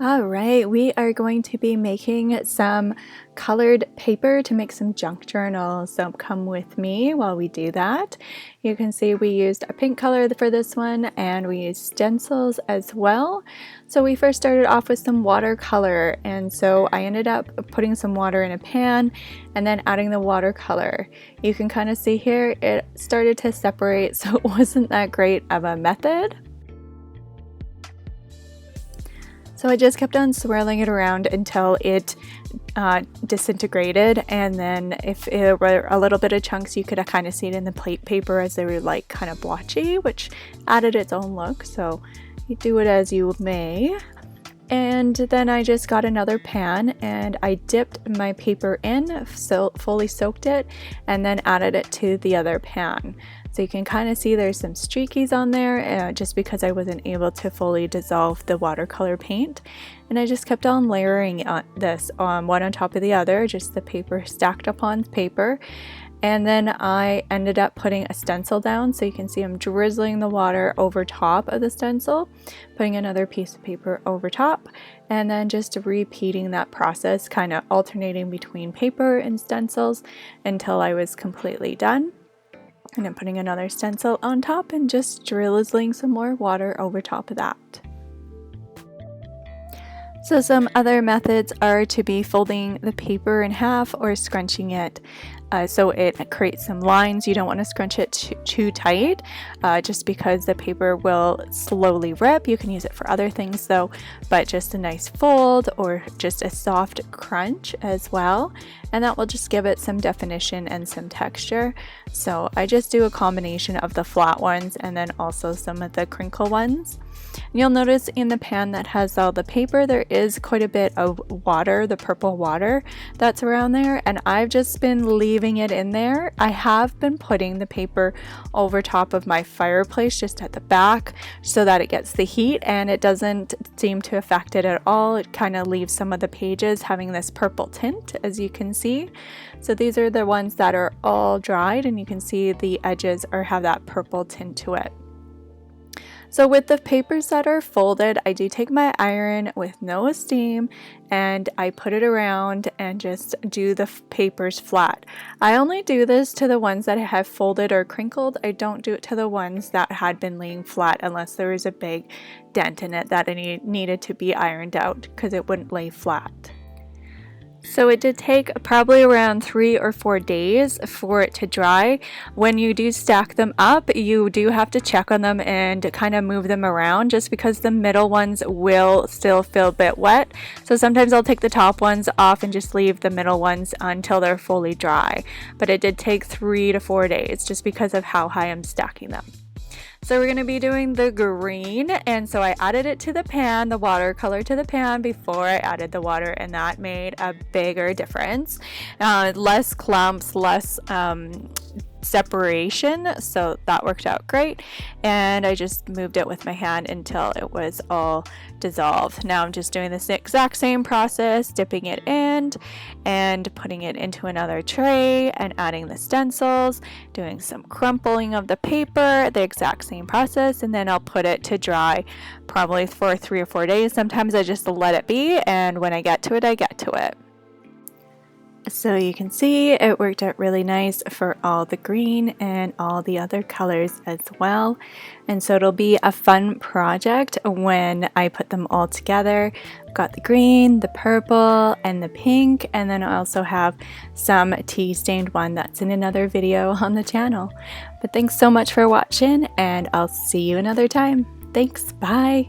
All right, we are going to be making some colored paper to make some junk journals. So come with me while we do that. You can see we used a pink color for this one and we used stencils as well. So we first started off with some watercolor, and so I ended up putting some water in a pan and then adding the watercolor. You can kind of see here it started to separate, so it wasn't that great of a method. So I just kept on swirling it around until it disintegrated, and then if it were a little bit of chunks, you could kind of see it in the plate paper as they were like kind of blotchy, which added its own look. So you do it as you may. And then I just got another pan and I dipped my paper in, so fully soaked it, and then added it to the other pan. So you can kind of see there's some streakies on there just because I wasn't able to fully dissolve the watercolor paint. And I just kept on layering this one on top of the other, just the paper stacked upon paper. And then I ended up putting a stencil down, so you can see I'm drizzling the water over top of the stencil, putting another piece of paper over top, and then just repeating that process, kind of alternating between paper and stencils until I was completely done. And I'm putting another stencil on top and just drizzling some more water over top of that. So some other methods are to be folding the paper in half or scrunching it so it creates some lines. You don't want to scrunch it too tight just because the paper will slowly rip. You can use it for other things though, but just a nice fold or just a soft crunch as well, and that will just give it some definition and some texture. So I just do a combination of the flat ones and then also some of the crinkle ones. You'll notice in the pan that has all the paper there is quite a bit of water, the purple water that's around there, and I've just been leaving it in there. I have been putting the paper over top of my fireplace just at the back so that it gets the heat, and it doesn't seem to affect it at all. It kind of leaves some of the pages having this purple tint, as you can see. So these are the ones that are all dried, and you can see the edges have that purple tint to it. So with the papers that are folded, I do take my iron with no steam and I put it around and just do the papers flat. I only do this to the ones that I have folded or crinkled. I don't do it to the ones that had been laying flat unless there was a big dent in it that I needed to be ironed out because it wouldn't lay flat. So it did take probably around 3 or 4 days for it to dry. When you do stack them up, you do have to check on them and kind of move them around just because the middle ones will still feel a bit wet. So sometimes I'll take the top ones off and just leave the middle ones until they're fully dry. But it did take 3 to 4 days just because of how high I'm stacking them. So we're going to be doing the green, and so I added it to the pan, the watercolor to the pan before I added the water, and that made a bigger difference. Less clumps, less separation, so that worked out great, and I just moved it with my hand until it was all dissolved. Now I'm just doing this exact same process, dipping it in and putting it into another tray and adding the stencils, doing some crumpling of the paper, the exact same process, and then I'll put it to dry probably for 3 or 4 days. Sometimes I just let it be, and when I get to it, I get to it. So you can see it worked out really nice for all the green and all the other colors as well. And so it'll be a fun project when I put them all together. I've got the green, the purple, and the pink, and then I also have some tea stained one that's in another video on the channel. But thanks so much for watching, and I'll see you another time. Thanks, bye!